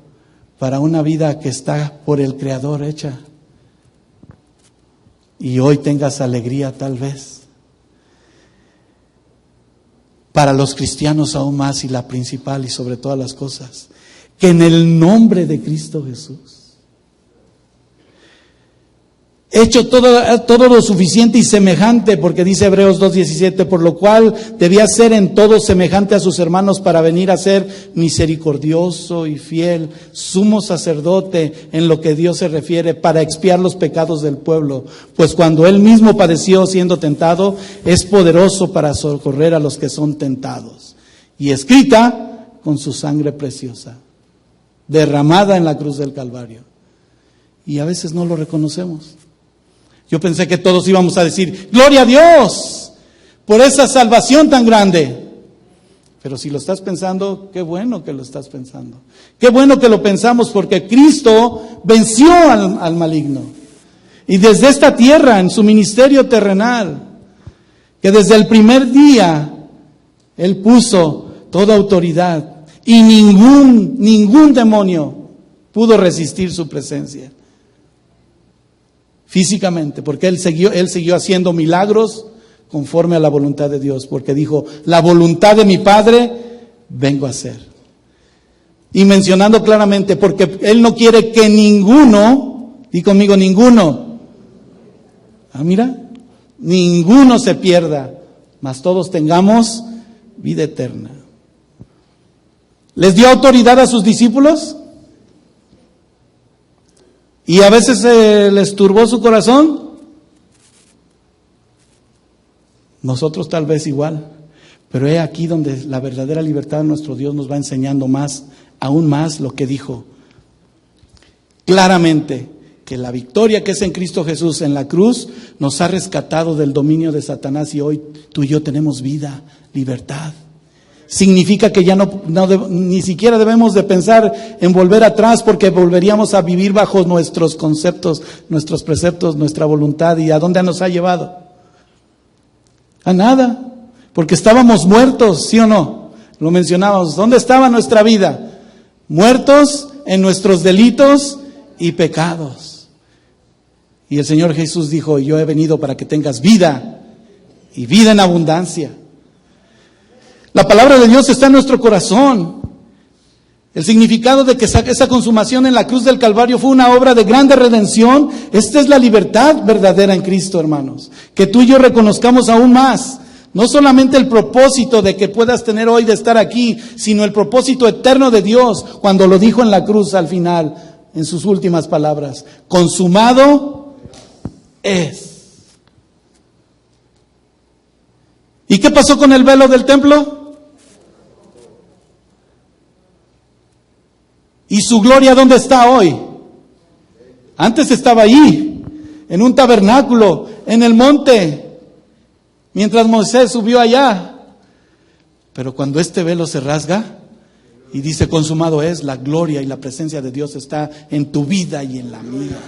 para una vida que está por el Creador hecha, y hoy tengas alegría tal vez, para los cristianos aún más, y la principal y sobre todas las cosas, que en el nombre de Cristo Jesús, hecho todo lo suficiente y semejante, porque dice Hebreos 2:17, por lo cual debía ser en todo semejante a sus hermanos para venir a ser misericordioso y fiel, sumo sacerdote en lo que Dios se refiere, para expiar los pecados del pueblo, pues cuando él mismo padeció siendo tentado, es poderoso para socorrer a los que son tentados. Y escrita con su sangre preciosa, derramada en la cruz del Calvario. Y a veces no lo reconocemos. Yo pensé que todos íbamos a decir, gloria a Dios por esa salvación tan grande. Pero si lo estás pensando, qué bueno que lo estás pensando. Qué bueno que lo pensamos, porque Cristo venció al maligno. Y desde esta tierra, en su ministerio terrenal, que desde el primer día Él puso toda autoridad y ningún demonio pudo resistir su presencia. Físicamente, porque él siguió haciendo milagros conforme a la voluntad de Dios, porque dijo, la voluntad de mi Padre vengo a hacer. Y mencionando claramente, porque Él no quiere que ninguno, di conmigo ninguno, mira, ninguno se pierda, mas todos tengamos vida eterna. ¿Les dio autoridad a sus discípulos? ¿Y a veces les turbó su corazón? Nosotros tal vez igual, pero he aquí donde la verdadera libertad de nuestro Dios nos va enseñando más, aún más lo que dijo claramente, que la victoria que es en Cristo Jesús en la cruz nos ha rescatado del dominio de Satanás, y hoy tú y yo tenemos vida, libertad. Significa que ya ni siquiera debemos de pensar en volver atrás, porque volveríamos a vivir bajo nuestros conceptos, nuestros preceptos, nuestra voluntad. ¿Y a dónde nos ha llevado? A nada, porque estábamos muertos, ¿sí o no? Lo mencionábamos. ¿Dónde estaba nuestra vida? Muertos en nuestros delitos y pecados. Y el Señor Jesús dijo, yo he venido para que tengas vida, y vida en abundancia. La palabra de Dios está en nuestro corazón. El significado de que esa consumación en la cruz del Calvario fue una obra de grande redención. Esta es la libertad verdadera en Cristo, hermanos. Que tú y yo reconozcamos aún más No solamente el propósito de que puedas tener hoy de estar aquí, sino el propósito eterno de Dios cuando lo dijo en la cruz al final, en sus últimas palabras. Consumado es. ¿Y qué pasó con el velo del templo? ¿Y su gloria dónde está hoy? Antes estaba allí, en un tabernáculo, en el monte, mientras Moisés subió allá. Pero cuando este velo se rasga y dice consumado es, la gloria y la presencia de Dios está en tu vida y en la mía.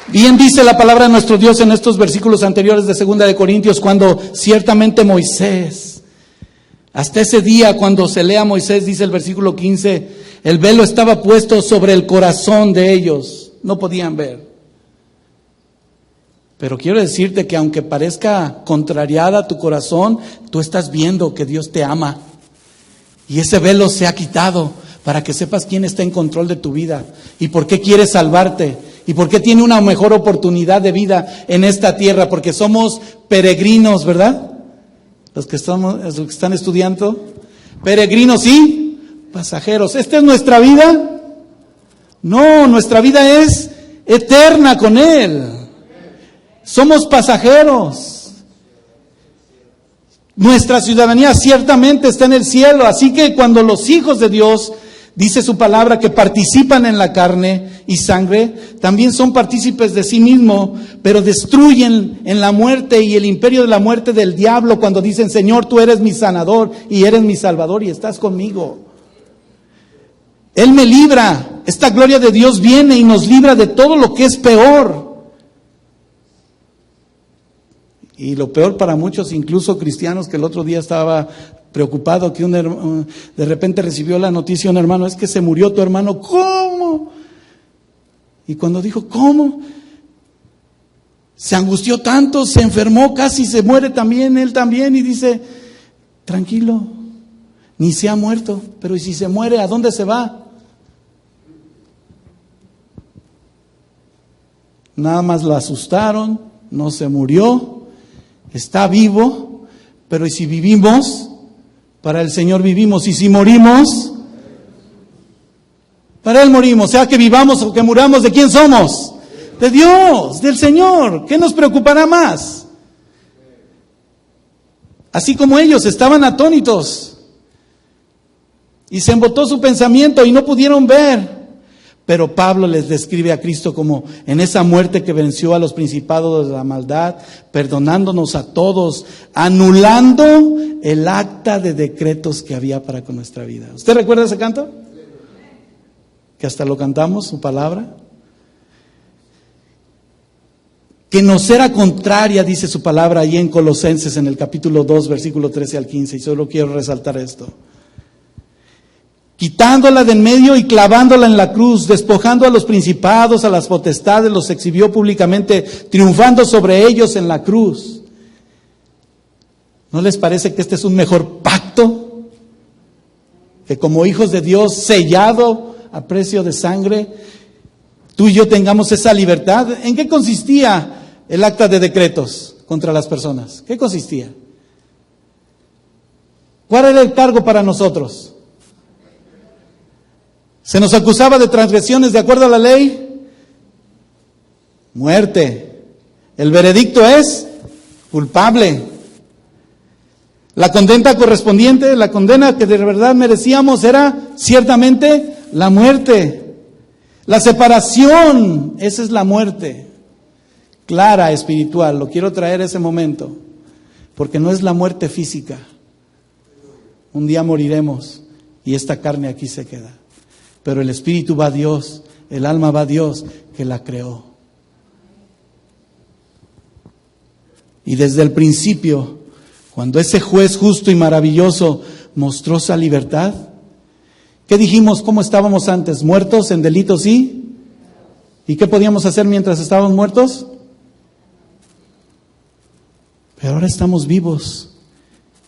Bien dice la palabra de nuestro Dios en estos versículos anteriores de 2 de Corintios, cuando ciertamente Moisés, hasta ese día cuando se lea Moisés, dice el versículo 15, el velo estaba puesto sobre el corazón de ellos, no podían ver. Pero quiero decirte que aunque parezca contrariada tu corazón, tú estás viendo que Dios te ama. Y ese velo se ha quitado para que sepas quién está en control de tu vida y por qué quiere salvarte. ¿Y por qué tiene una mejor oportunidad de vida en esta tierra? Porque somos peregrinos, ¿verdad? Los que están estudiando. Peregrinos y pasajeros. ¿Esta es nuestra vida? No, nuestra vida es eterna con Él. Somos pasajeros. Nuestra ciudadanía ciertamente está en el cielo. Así que cuando los hijos de Dios, dice su palabra, que participan en la carne y sangre, también son partícipes de sí mismo, pero destruyen en la muerte y el imperio de la muerte del diablo cuando dicen, Señor, tú eres mi sanador y eres mi salvador y estás conmigo. Él me libra. Esta gloria de Dios viene y nos libra de todo lo que es peor. Y lo peor para muchos, incluso cristianos, que el otro día estaba preocupado que de repente recibió la noticia un hermano, es que se murió tu hermano. ¿Cómo? Y cuando dijo, ¿cómo? Se angustió tanto, se enfermó, casi se muere también, él también, y dice, tranquilo, ni se ha muerto, pero ¿y si se muere, a dónde se va? Nada más lo asustaron, no se murió, está vivo, pero ¿y si vivimos? Para el Señor vivimos, y si morimos, para Él morimos. Sea que vivamos o que muramos, ¿de quién somos? De Dios, del Señor. ¿Qué nos preocupará más? Así como ellos estaban atónitos y se embotó su pensamiento y no pudieron ver. Pero Pablo les describe a Cristo como en esa muerte que venció a los principados de la maldad, perdonándonos a todos, anulando el acta de decretos que había para con nuestra vida. ¿Usted recuerda ese canto? Que hasta lo cantamos, su palabra. Que nos era contraria, dice su palabra ahí en Colosenses, en el capítulo 2, versículo 13 al 15, y solo quiero resaltar esto. Quitándola de en medio y clavándola en la cruz, despojando a los principados, a las potestades, los exhibió públicamente, triunfando sobre ellos en la cruz. ¿No les parece que este es un mejor pacto? Que como hijos de Dios, sellado a precio de sangre, tú y yo tengamos esa libertad. ¿En qué consistía el acta de decretos contra las personas? ¿Qué consistía? ¿Cuál era el cargo para nosotros? ¿Se nos acusaba de transgresiones de acuerdo a la ley? Muerte. El veredicto es culpable. La condena correspondiente, la condena que de verdad merecíamos era ciertamente la muerte. La separación, esa es la muerte. Clara, espiritual. Lo quiero traer ese momento. Porque no es la muerte física. Un día moriremos y esta carne aquí se queda. Pero el espíritu va a Dios, el alma va a Dios que la creó. Y desde el principio, cuando ese juez justo y maravilloso mostró esa libertad, ¿qué dijimos? ¿Cómo estábamos antes? ¿Muertos en delitos y? ¿Y qué podíamos hacer mientras estábamos muertos? Pero ahora estamos vivos.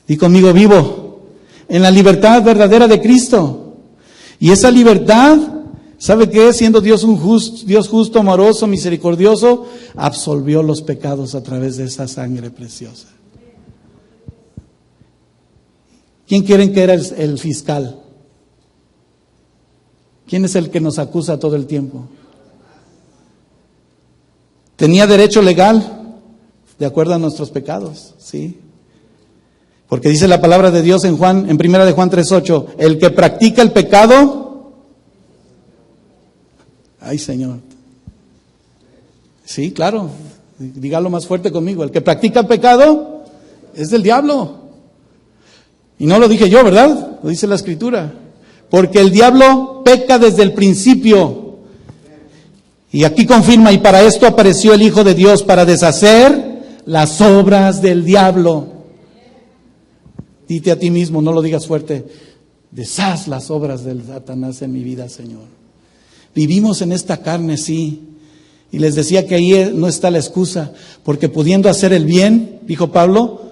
Di conmigo, vivo. En la libertad verdadera de Cristo. Y esa libertad ¿Sabe qué? Siendo Dios Dios justo, amoroso, misericordioso, absolvió los pecados a través de esa sangre preciosa. ¿Quién creen que era el fiscal? ¿Quién es el que nos acusa todo el tiempo? ¿Tenía derecho legal? De acuerdo a nuestros pecados, sí. Porque dice la palabra de Dios en primera de Juan 3:8, el que practica el pecado, ay Señor, sí, claro, dígalo más fuerte conmigo, el que practica el pecado es del diablo. Y no lo dije yo, ¿verdad? Lo dice la Escritura. Porque el diablo peca desde el principio. Y aquí confirma, y para esto apareció el Hijo de Dios, para deshacer las obras del diablo. Dite a ti mismo, no lo digas fuerte, deshaz las obras del Satanás en mi vida, Señor. Vivimos en esta carne, sí. Y les decía que ahí no está la excusa, porque pudiendo hacer el bien, dijo Pablo,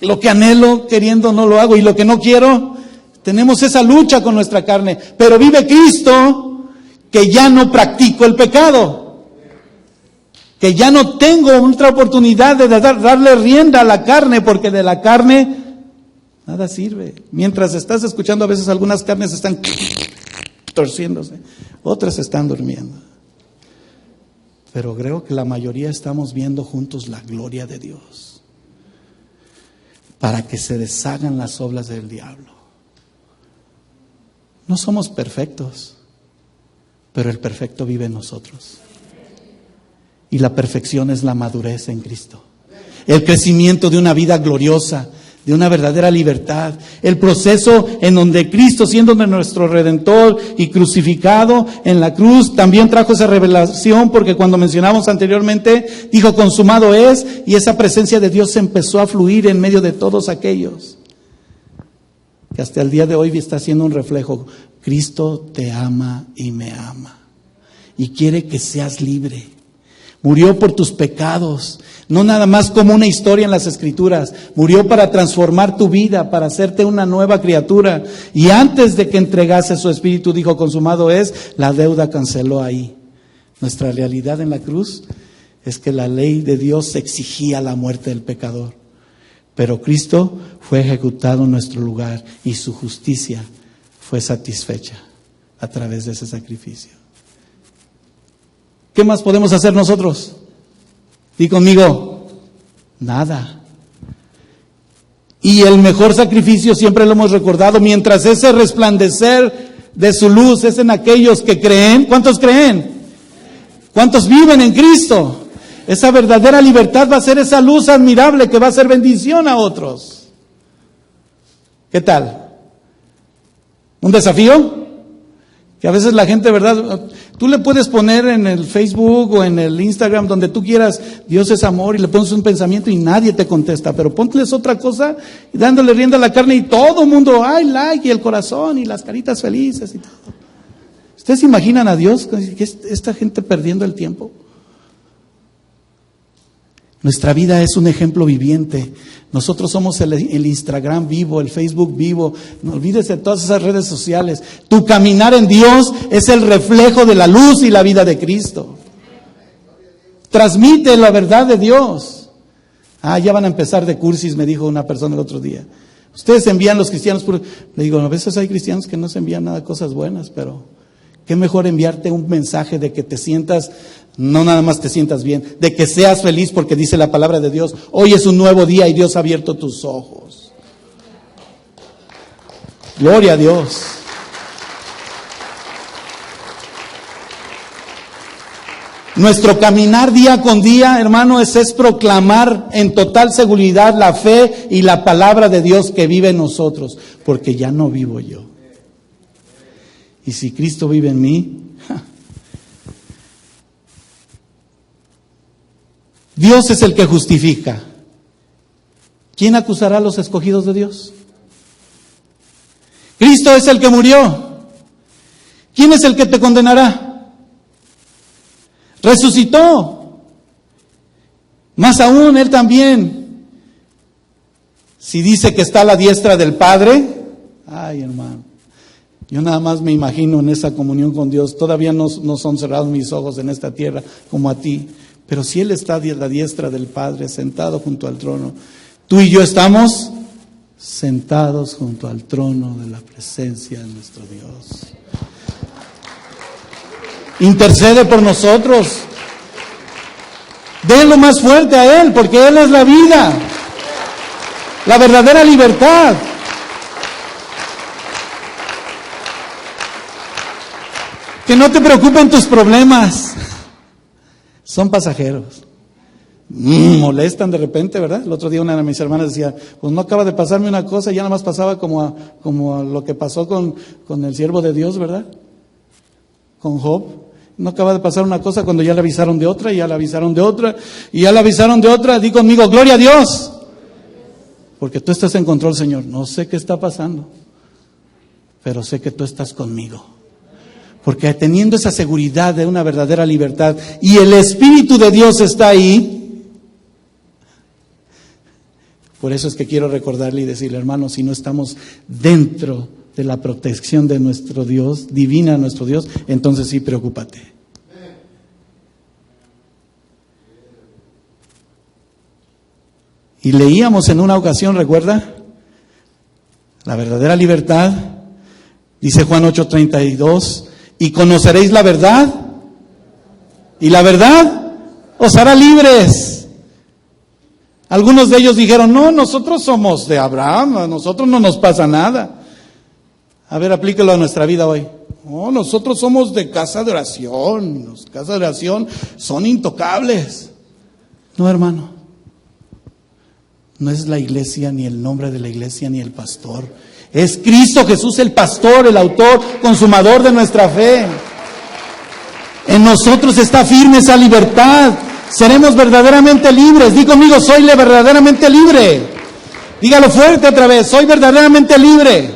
lo que anhelo, queriendo no lo hago, y lo que no quiero, tenemos esa lucha con nuestra carne. Pero vive Cristo, que ya no practico el pecado, que ya no tengo otra oportunidad de darle rienda a la carne, porque de la carne nada sirve. Mientras estás escuchando, a veces algunas carnes están torciéndose, otras están durmiendo. Pero creo que la mayoría estamos viendo juntos la gloria de Dios, para que se deshagan las obras del diablo. No somos perfectos, pero el perfecto vive en nosotros. Y la perfección es la madurez en Cristo. El crecimiento de una vida gloriosa, de una verdadera libertad. El proceso en donde Cristo, siendo nuestro Redentor y crucificado en la cruz, también trajo esa revelación, porque cuando mencionamos anteriormente, dijo consumado es, y esa presencia de Dios empezó a fluir en medio de todos aquellos, que hasta el día de hoy está haciendo un reflejo. Cristo te ama y me ama, y quiere que seas libre. Murió por tus pecados, no nada más como una historia en las Escrituras. Murió para transformar tu vida, para hacerte una nueva criatura. Y antes de que entregase su espíritu, dijo, consumado es, la deuda canceló ahí. Nuestra realidad en la cruz es que la ley de Dios exigía la muerte del pecador. Pero Cristo fue ejecutado en nuestro lugar y su justicia fue satisfecha a través de ese sacrificio. ¿Qué más podemos hacer nosotros? Di conmigo, nada. Y el mejor sacrificio, siempre lo hemos recordado, mientras ese resplandecer de su luz es en aquellos que creen. ¿Cuántos creen? ¿Cuántos viven en Cristo? Esa verdadera libertad va a ser esa luz admirable que va a ser bendición a otros. ¿Qué tal? ¿Un desafío? Que a veces la gente, ¿verdad? Tú le puedes poner en el Facebook o en el Instagram, donde tú quieras, Dios es amor, y le pones un pensamiento y nadie te contesta. Pero ponles otra cosa y dándole rienda a la carne y todo el mundo, ay, like, y el corazón y las caritas felices y todo. ¿Ustedes se imaginan a Dios, que esta gente perdiendo el tiempo? Nuestra vida es un ejemplo viviente. Nosotros somos el Instagram vivo, el Facebook vivo. No olvides de todas esas redes sociales. Tu caminar en Dios es el reflejo de la luz y la vida de Cristo. Transmite la verdad de Dios. Ya van a empezar de cursis, me dijo una persona el otro día. Ustedes envían los cristianos puros. Le digo, a veces hay cristianos que no se envían nada, cosas buenas, pero qué mejor enviarte un mensaje de que te sientas, no nada más te sientas bien, de que seas feliz, porque dice la palabra de Dios, hoy es un nuevo día y Dios ha abierto tus ojos. Gloria a Dios. Nuestro caminar día con día, hermano, es proclamar en total seguridad la fe y la palabra de Dios que vive en nosotros, porque ya no vivo yo. Y si Cristo vive en mí, Dios es el que justifica. ¿Quién acusará a los escogidos de Dios? Cristo es el que murió. ¿Quién es el que te condenará? Resucitó. Más aún, Él también. Si dice que está a la diestra del Padre, ay hermano, Yo nada más me imagino en esa comunión con Dios. Todavía no son cerrados mis ojos en esta tierra como a ti. Pero si Él está a la diestra del Padre, sentado junto al trono, tú y yo estamos sentados junto al trono de la presencia de nuestro Dios. Intercede por nosotros. Denlo más fuerte a Él, porque Él es la vida, la verdadera libertad. Que no te preocupen tus problemas. Son pasajeros. Molestan de repente, ¿verdad? El otro día una de mis hermanas decía, pues no acaba de pasarme una cosa, y ya nada más pasaba como a lo que pasó con el siervo de Dios, ¿verdad? Con Job. No acaba de pasar una cosa cuando ya le avisaron de otra, y ya le avisaron de otra, y ya le avisaron de otra. Di conmigo, gloria a Dios. Porque tú estás en control, Señor. No sé qué está pasando, pero sé que tú estás conmigo. Porque teniendo esa seguridad de una verdadera libertad y el Espíritu de Dios está ahí, por eso es que quiero recordarle y decirle, hermano, si no estamos dentro de la protección de nuestro Dios, divina nuestro Dios, entonces sí, preocúpate. Y leíamos en una ocasión, ¿recuerda? La verdadera libertad, dice Juan 8:32, y conoceréis la verdad, y la verdad os hará libres. Algunos de ellos dijeron, no, nosotros somos de Abraham, a nosotros no nos pasa nada. A ver, aplíquelo a nuestra vida hoy. No, nosotros somos de casa de oración, los casas de oración son intocables. No, hermano, no es la iglesia, ni el nombre de la iglesia, ni el pastor. Es Cristo Jesús el pastor, el autor, consumador de nuestra fe. En nosotros está firme esa libertad. Seremos verdaderamente libres. Di conmigo, soy verdaderamente libre. Dígalo fuerte otra vez, soy verdaderamente libre.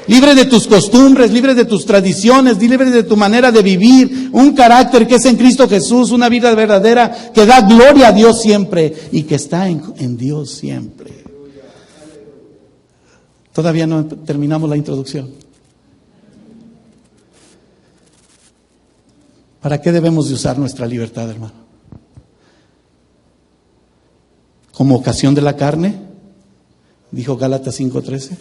Libre de tus costumbres, libre de tus tradiciones, libre de tu manera de vivir. Un carácter que es en Cristo Jesús, una vida verdadera que da gloria a Dios siempre y que está en Dios siempre. Todavía no terminamos la introducción. ¿Para qué debemos de usar nuestra libertad, hermano? ¿Como ocasión de la carne? Dijo Gálatas 5:13.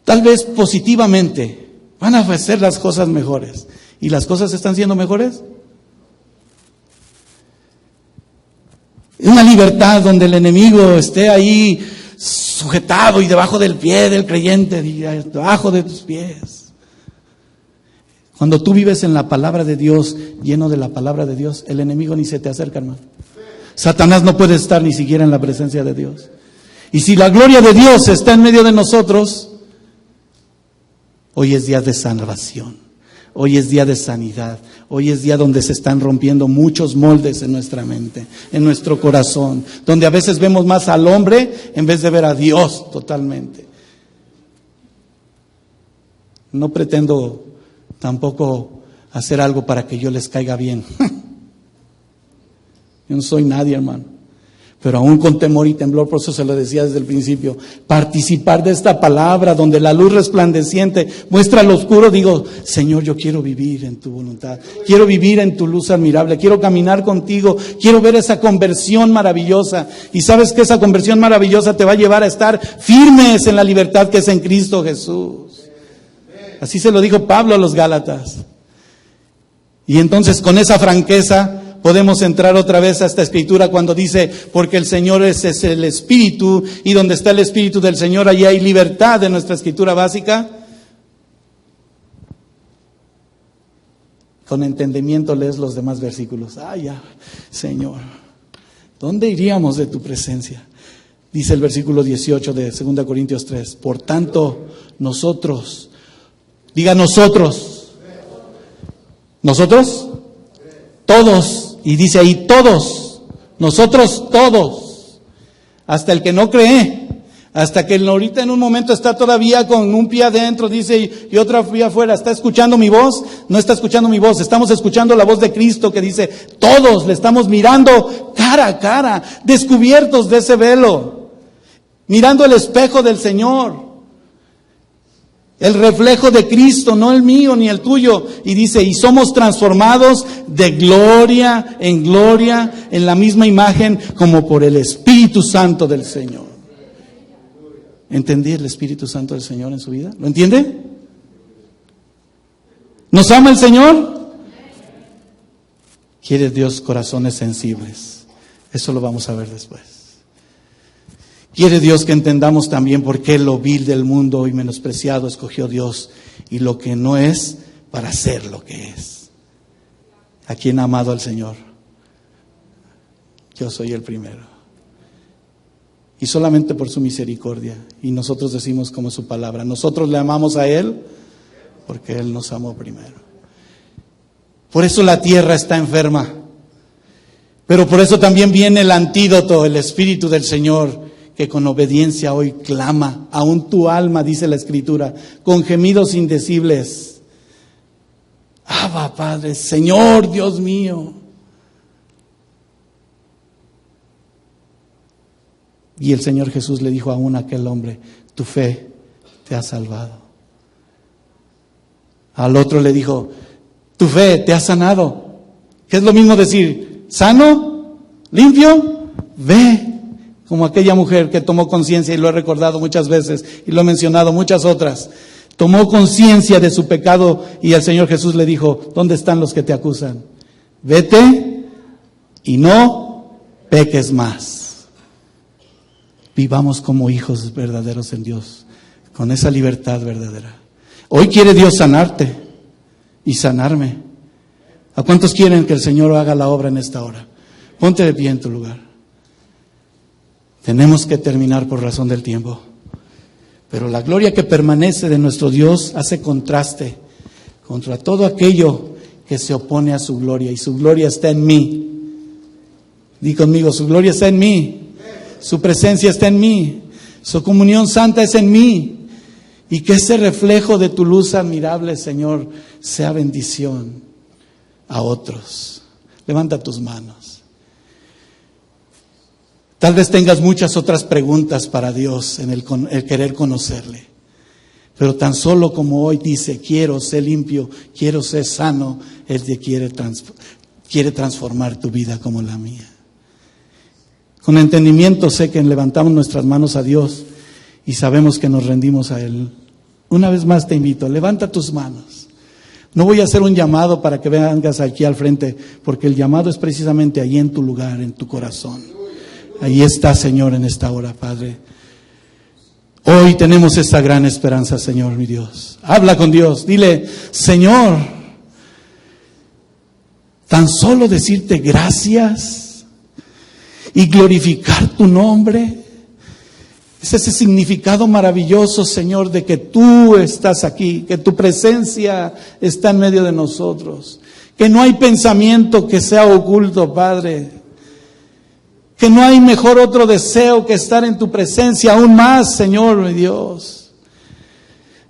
Tal vez positivamente van a hacer las cosas mejores. ¿Y las cosas están siendo mejores? Una libertad donde el enemigo esté ahí sujetado y debajo del pie del creyente, debajo de tus pies. Cuando tú vives en la palabra de Dios, lleno de la palabra de Dios, el enemigo ni se te acerca, hermano. Satanás no puede estar ni siquiera en la presencia de Dios. Y si la gloria de Dios está en medio de nosotros, hoy es día de salvación. Hoy es día de sanidad. Hoy es día donde se están rompiendo muchos moldes en nuestra mente, en nuestro corazón, donde a veces vemos más al hombre en vez de ver a Dios totalmente. No pretendo tampoco hacer algo para que yo les caiga bien. Yo no soy nadie, hermano. Pero aún con temor y temblor, por eso se lo decía desde el principio, participar de esta palabra donde la luz resplandeciente muestra lo oscuro. Digo, Señor, yo quiero vivir en tu voluntad, quiero vivir en tu luz admirable, quiero caminar contigo, quiero ver esa conversión maravillosa. Y sabes que esa conversión maravillosa te va a llevar a estar firmes en la libertad que es en Cristo Jesús. Así se lo dijo Pablo a los Gálatas. Y entonces con esa franqueza podemos entrar otra vez a esta escritura cuando dice, porque el Señor es el Espíritu, y donde está el Espíritu del Señor, allí hay libertad, en nuestra escritura básica. Con entendimiento lees los demás versículos. Ya, Señor, ¿dónde iríamos de tu presencia? Dice el versículo 18 de 2 Corintios 3. Por tanto, nosotros, diga nosotros, todos. Y dice ahí todos, nosotros todos, hasta el que no cree, hasta que ahorita en un momento está todavía con un pie adentro, dice, y otro pie afuera. ¿Está escuchando mi voz? No está escuchando mi voz, estamos escuchando la voz de Cristo que dice, todos le estamos mirando cara a cara, descubiertos de ese velo, mirando el espejo del Señor. El reflejo de Cristo, no el mío ni el tuyo. Y dice, y somos transformados de gloria en la misma imagen como por el Espíritu Santo del Señor. ¿Entendí el Espíritu Santo del Señor en su vida? ¿Lo entiende? ¿Nos ama el Señor? Quiere Dios corazones sensibles. Eso lo vamos a ver después. Quiere Dios que entendamos también por qué lo vil del mundo y menospreciado escogió Dios y lo que no es para ser lo que es. ¿A quién ha amado al Señor? Yo soy el primero. Y solamente por su misericordia. Y nosotros decimos como su palabra. Nosotros le amamos a Él porque Él nos amó primero. Por eso la tierra está enferma. Pero por eso también viene el antídoto, el Espíritu del Señor, que con obediencia hoy clama, aún tu alma, dice la Escritura, con gemidos indecibles. Abba, Padre, Señor, Dios mío. Y el Señor Jesús le dijo aún a aquel hombre, tu fe te ha salvado. Al otro le dijo, tu fe te ha sanado. ¿Qué es lo mismo decir, sano, limpio? Ve. Como aquella mujer que tomó conciencia, y lo he recordado muchas veces, y lo he mencionado muchas otras. Tomó conciencia de su pecado y el Señor Jesús le dijo, ¿dónde están los que te acusan? Vete y no peques más. Vivamos como hijos verdaderos en Dios, con esa libertad verdadera. Hoy quiere Dios sanarte y sanarme. ¿A cuántos quieren que el Señor haga la obra en esta hora? Ponte de pie en tu lugar. Tenemos que terminar por razón del tiempo. Pero la gloria que permanece de nuestro Dios hace contraste contra todo aquello que se opone a su gloria. Y su gloria está en mí. Di conmigo, su gloria está en mí. Su presencia está en mí. Su comunión santa es en mí. Y que ese reflejo de tu luz admirable, Señor, sea bendición a otros. Levanta tus manos. Tal vez tengas muchas otras preguntas para Dios en el querer conocerle. Pero tan solo como hoy dice, quiero ser limpio, quiero ser sano, Él te quiere transformar tu vida como la mía. Con entendimiento sé que levantamos nuestras manos a Dios y sabemos que nos rendimos a Él. Una vez más te invito, levanta tus manos. No voy a hacer un llamado para que vengas aquí al frente, porque el llamado es precisamente ahí en tu lugar, en tu corazón. Ahí está, Señor, en esta hora, Padre. Hoy tenemos esta gran esperanza, Señor, mi Dios. Habla con Dios, dile, Señor, tan solo decirte gracias y glorificar tu nombre. Es ese significado maravilloso, Señor, de que tú estás aquí, que tu presencia está en medio de nosotros, que no hay pensamiento que sea oculto, Padre. Que no hay mejor otro deseo que estar en tu presencia aún más, Señor, mi Dios.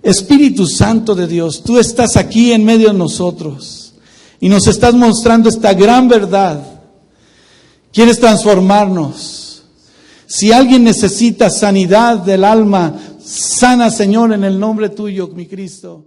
Espíritu Santo de Dios, tú estás aquí en medio de nosotros y nos estás mostrando esta gran verdad. Quieres transformarnos. Si alguien necesita sanidad del alma, sana, Señor, en el nombre tuyo, mi Cristo.